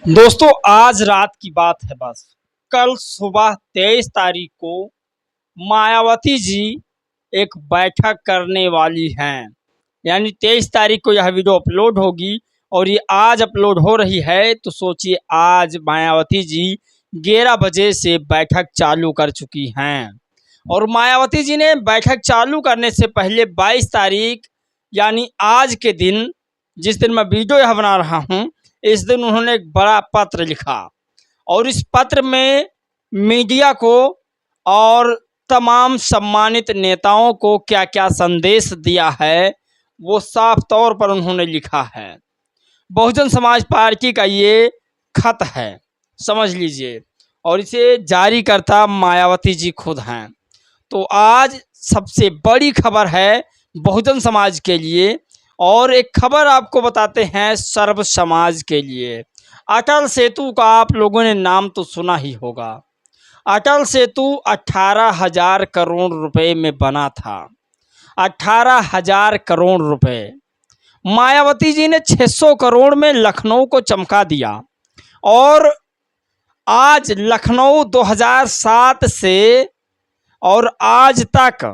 दोस्तों आज रात की बात है। बस कल सुबह 23 तारीख को मायावती जी एक बैठक करने वाली हैं। यानी 23 तारीख को यह वीडियो अपलोड होगी और ये आज अपलोड हो रही है। तो सोचिए आज मायावती जी 11 बजे से बैठक चालू कर चुकी हैं। और मायावती जी ने बैठक चालू करने से पहले 22 तारीख यानी आज के दिन, जिस दिन मैं वीडियो यह बना रहा हूँ, इस दिन उन्होंने एक बड़ा पत्र लिखा और इस पत्र में मीडिया को और तमाम सम्मानित नेताओं को क्या क्या संदेश दिया है वो साफ तौर पर उन्होंने लिखा है। बहुजन समाज पार्टी का ये खत है, समझ लीजिए, और इसे जारी करता मायावती जी खुद हैं। तो आज सबसे बड़ी खबर है बहुजन समाज के लिए और एक खबर आपको बताते हैं सर्व समाज के लिए। अटल सेतु का आप लोगों ने नाम तो सुना ही होगा। अटल सेतु 18,000 करोड़ रुपए में बना था। 18,000 करोड़ रुपए मायावती जी ने 600 करोड़ में लखनऊ को चमका दिया। और आज लखनऊ 2007 से और आज तक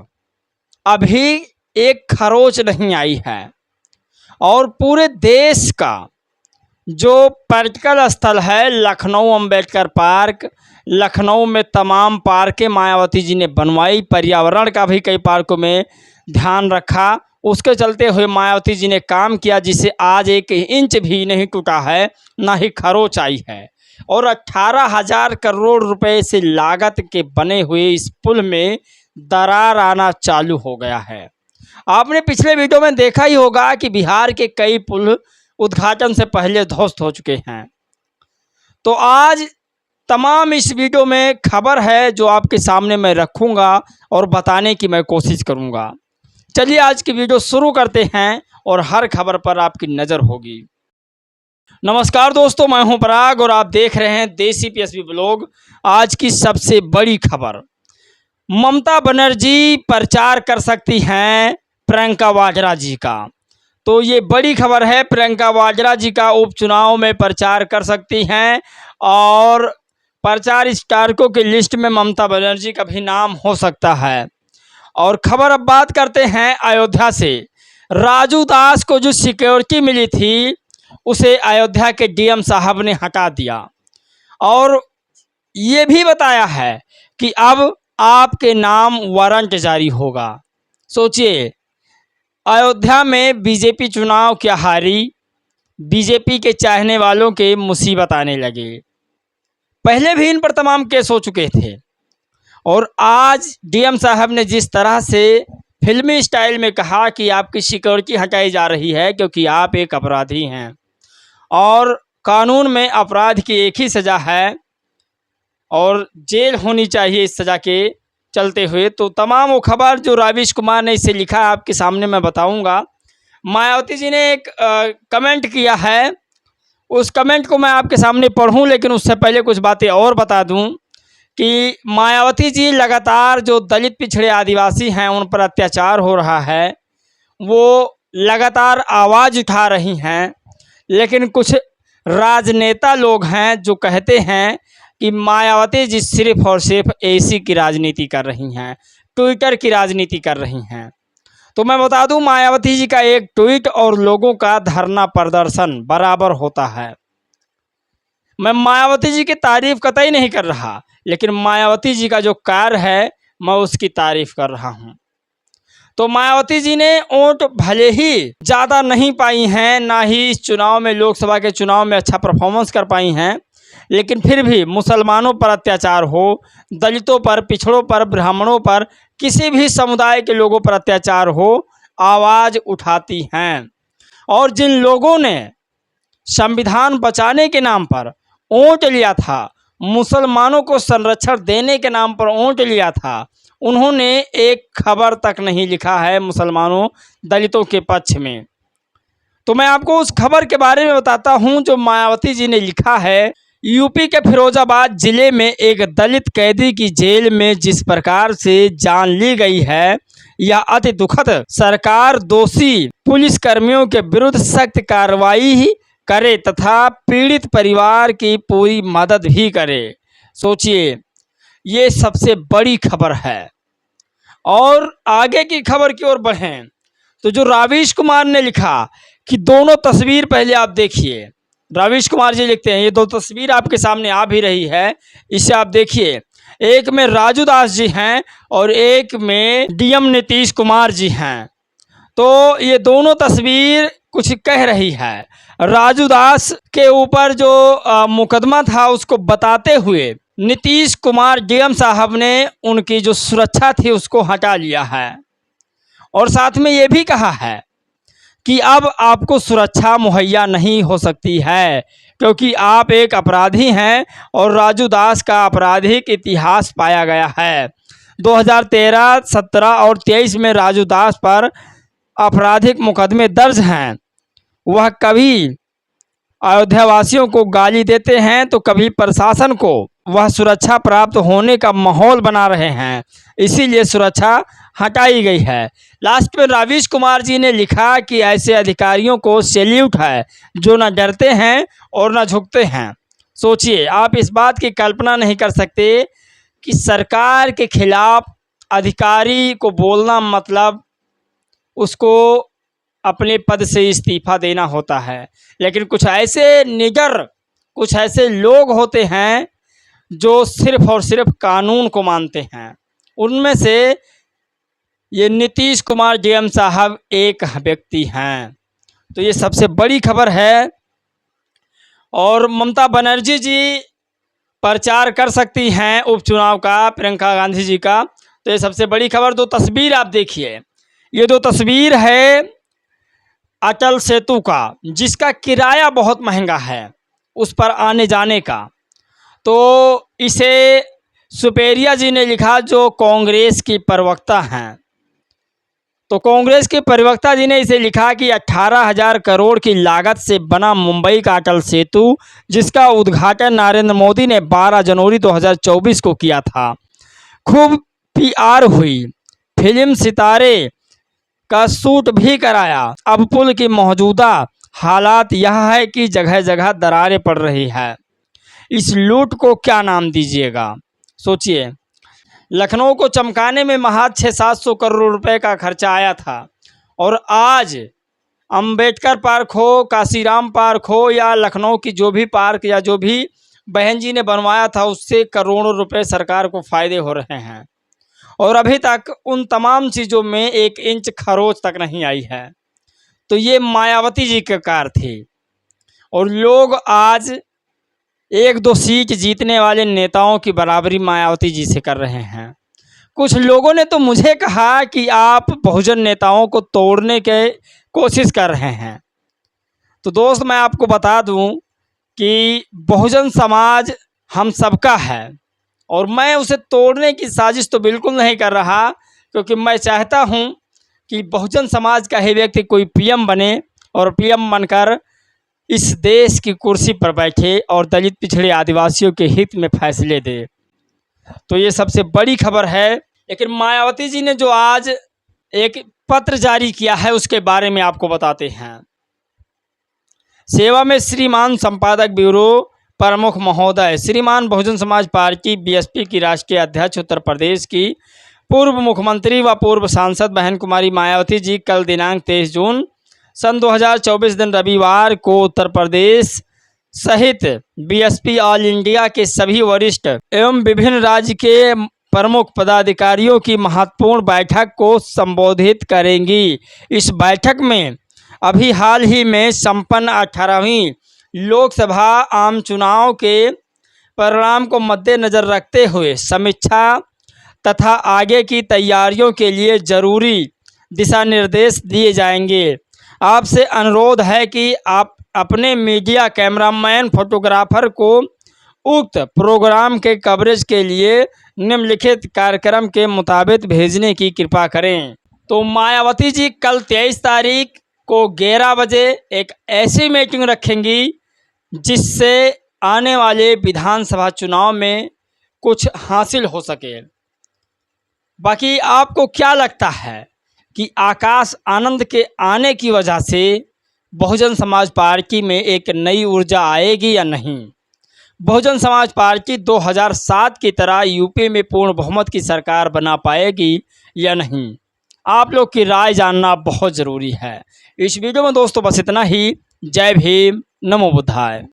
अभी एक खरोच नहीं आई है। और पूरे देश का जो पर्यटन स्थल है लखनऊ अंबेडकर पार्क, लखनऊ में तमाम पार्कें मायावती जी ने बनवाई। पर्यावरण का भी कई पार्कों में ध्यान रखा। उसके चलते हुए मायावती जी ने काम किया जिसे आज 1 इंच भी नहीं टूटा है, ना ही खरोच आई है। और 18,000 करोड़ रुपए से लागत के बने हुए इस पुल में दरार आना चालू हो गया है। आपने पिछले वीडियो में देखा ही होगा कि बिहार के कई पुल उद्घाटन से पहले ध्वस्त हो चुके हैं। तो आज तमाम इस वीडियो में खबर है जो आपके सामने मैं रखूंगा और बताने की मैं कोशिश करूंगा। चलिए आज की वीडियो शुरू करते हैं और हर खबर पर आपकी नज़र होगी। नमस्कार दोस्तों, मैं हूं पराग और आप देख रहे हैं देसी पीएसबी ब्लॉग। आज की सबसे बड़ी खबर, ममता बनर्जी प्रचार कर सकती हैं प्रियंका वाड्रा जी का। तो ये बड़ी खबर है, प्रियंका वाड्रा जी का उपचुनाव में प्रचार कर सकती हैं और प्रचार स्टारकों की लिस्ट में ममता बनर्जी का भी नाम हो सकता है। और खबर अब बात करते हैं अयोध्या से। राजू दास को जो सिक्योरिटी मिली थी उसे अयोध्या के डीएम साहब ने हटा दिया और ये भी बताया है कि अब आपके नाम वारंट जारी होगा। सोचिए, अयोध्या में बीजेपी चुनाव क्या हारी, बीजेपी के चाहने वालों के मुसीबत आने लगे। पहले भी इन पर तमाम केस हो चुके थे और आज डीएम साहब ने जिस तरह से फिल्मी स्टाइल में कहा कि आपकी सिक्योरिटी हटाई जा रही है क्योंकि आप एक अपराधी हैं और कानून में अपराध की एक ही सज़ा है और जेल होनी चाहिए इस सज़ा के चलते हुए। तो तमाम वो खबर जो राविश कुमार ने इसे लिखा आपके सामने मैं बताऊंगा। मायावती जी ने एक कमेंट किया है, उस कमेंट को मैं आपके सामने पढ़ूं, लेकिन उससे पहले कुछ बातें और बता दूं कि मायावती जी लगातार जो दलित पिछड़े आदिवासी हैं उन पर अत्याचार हो रहा है वो लगातार आवाज़ उठा रही हैं। लेकिन कुछ राजनेता लोग हैं जो कहते हैं कि मायावती जी सिर्फ और सिर्फ एसी की राजनीति कर रही हैं, ट्विटर की राजनीति कर रही हैं। तो मैं बता दूं, मायावती जी का एक ट्वीट और लोगों का धरना प्रदर्शन बराबर होता है। मैं मायावती जी की तारीफ कतई नहीं कर रहा, लेकिन मायावती जी का जो कार्य है मैं उसकी तारीफ कर रहा हूं। तो मायावती जी ने वोट भले ही ज़्यादा नहीं पाई हैं, ना ही इस चुनाव में लोकसभा के चुनाव में अच्छा परफॉर्मेंस कर पाई हैं, लेकिन फिर भी मुसलमानों पर अत्याचार हो, दलितों पर, पिछड़ों पर, ब्राह्मणों पर, किसी भी समुदाय के लोगों पर अत्याचार हो, आवाज़ उठाती हैं। और जिन लोगों ने संविधान बचाने के नाम पर वोट लिया था, मुसलमानों को संरक्षण देने के नाम पर वोट लिया था, उन्होंने एक खबर तक नहीं लिखा है मुसलमानों दलितों के पक्ष में। तो मैं आपको उस खबर के बारे में बताता हूं जो मायावती जी ने लिखा है। यूपी के फिरोजाबाद जिले में एक दलित कैदी की जेल में जिस प्रकार से जान ली गई है, यह अति दुखद। सरकार दोषी पुलिसकर्मियों के विरुद्ध सख्त कार्रवाई करे तथा पीड़ित परिवार की पूरी मदद भी करे। सोचिए, ये सबसे बड़ी खबर है। और आगे की खबर की ओर बढ़ें तो जो रावीश कुमार ने लिखा कि दोनों तस्वीर पहले आप देखिए। रावीश कुमार जी लिखते हैं, ये दो तस्वीर आपके सामने आ भी रही है, इसे आप देखिए। एक में राजू दास जी हैं और एक में डीएम नीतीश कुमार जी हैं। तो ये दोनों तस्वीर कुछ कह रही है। राजू दास के ऊपर जो मुकदमा था उसको बताते हुए नीतीश कुमार डीएम साहब ने उनकी जो सुरक्षा थी उसको हटा लिया है और साथ में ये भी कहा है कि अब आपको सुरक्षा मुहैया नहीं हो सकती है क्योंकि आप एक अपराधी हैं और राजू दास का आपराधिक इतिहास पाया गया है। 2013, 17 और 23 में राजू दास पर आपराधिक मुकदमे दर्ज हैं। वह कभी अयोध्या वासियों को गाली देते हैं तो कभी प्रशासन को वह सुरक्षा प्राप्त होने का माहौल बना रहे हैं, इसीलिए सुरक्षा हटाई गई है। लास्ट में रावीश कुमार जी ने लिखा कि ऐसे अधिकारियों को सैल्यूट है जो न डरते हैं और न झुकते हैं। सोचिए, आप इस बात की कल्पना नहीं कर सकते कि सरकार के खिलाफ अधिकारी को बोलना मतलब उसको अपने पद से इस्तीफा देना होता है। लेकिन कुछ ऐसे निडर, कुछ ऐसे लोग होते हैं जो सिर्फ और सिर्फ कानून को मानते हैं। उनमें से ये नीतीश कुमार डीएम साहब एक व्यक्ति हैं। तो ये सबसे बड़ी खबर है। और ममता बनर्जी जी प्रचार कर सकती हैं उपचुनाव का, प्रियंका गांधी जी का। तो ये सबसे बड़ी खबर। दो तस्वीर आप देखिए, ये दो तस्वीर है अटल सेतु का, जिसका किराया बहुत महंगा है उस पर आने जाने का। तो इसे सुपेरिया जी ने लिखा जो कांग्रेस की प्रवक्ता हैं। तो कांग्रेस के प्रवक्ता जी ने इसे लिखा कि 18,000 करोड़ की लागत से बना मुंबई का अटल सेतु, जिसका उद्घाटन नरेंद्र मोदी ने 12 जनवरी 2024 को किया था। खूब पीआर हुई, फिल्म सितारे का शूट भी कराया। अब पुल की मौजूदा हालात यह है कि जगह जगह दरारें पड़ रही है। इस लूट को क्या नाम दीजिएगा? सोचिए, लखनऊ को चमकाने में महज 600-700 करोड़ रुपए का खर्चा आया था और आज अंबेडकर पार्क हो, काशीराम पार्क हो या लखनऊ की जो भी पार्क या जो भी बहन जी ने बनवाया था, उससे करोड़ों रुपए सरकार को फायदे हो रहे हैं और अभी तक उन तमाम चीज़ों में 1 इंच खरोच तक नहीं आई है। तो ये मायावती जी की कार थी और लोग आज 1-2 सीट जीतने वाले नेताओं की बराबरी मायावती जी से कर रहे हैं। कुछ लोगों ने तो मुझे कहा कि आप बहुजन नेताओं को तोड़ने के कोशिश कर रहे हैं। तो दोस्त, मैं आपको बता दूं कि बहुजन समाज हम सबका है और मैं उसे तोड़ने की साजिश तो बिल्कुल नहीं कर रहा, क्योंकि मैं चाहता हूं कि बहुजन समाज का ही व्यक्ति कोई पीएम बने और पीएम बनकर इस देश की कुर्सी पर बैठे और दलित पिछड़े आदिवासियों के हित में फैसले दे। तो ये सबसे बड़ी खबर है। लेकिन मायावती जी ने जो आज एक पत्र जारी किया है उसके बारे में आपको बताते हैं। सेवा में श्रीमान संपादक ब्यूरो प्रमुख महोदय, श्रीमान बहुजन समाज पार्टी बीएसपी की राष्ट्रीय अध्यक्ष उत्तर प्रदेश की पूर्व मुख्यमंत्री व पूर्व सांसद बहन कुमारी मायावती जी कल दिनांक 23 जून सन 2024 दिन रविवार को उत्तर प्रदेश सहित बीएसपी ऑल इंडिया के सभी वरिष्ठ एवं विभिन्न राज्य के प्रमुख पदाधिकारियों की महत्वपूर्ण बैठक को संबोधित करेंगी। इस बैठक में अभी हाल ही में संपन्न 18वीं लोकसभा आम चुनाव के परिणाम को मद्देनजर रखते हुए समीक्षा तथा आगे की तैयारियों के लिए जरूरी दिशा निर्देश दिए जाएंगे। आपसे अनुरोध है कि आप अपने मीडिया कैमरामैन फोटोग्राफर को उक्त प्रोग्राम के कवरेज के लिए निम्नलिखित कार्यक्रम के मुताबिक भेजने की कृपा करें। तो मायावती जी कल 23 तारीख को 11 बजे एक ऐसी मीटिंग रखेंगी जिससे आने वाले विधानसभा चुनाव में कुछ हासिल हो सके। बाकी आपको क्या लगता है कि आकाश आनंद के आने की वजह से बहुजन समाज पार्टी में एक नई ऊर्जा आएगी या नहीं। बहुजन समाज पार्टी 2007 की तरह यूपी में पूर्ण बहुमत की सरकार बना पाएगी या नहीं। आप लोग की राय जानना बहुत ज़रूरी है। इस वीडियो में दोस्तों बस इतना ही। जय भीम, नमो बुद्धाय।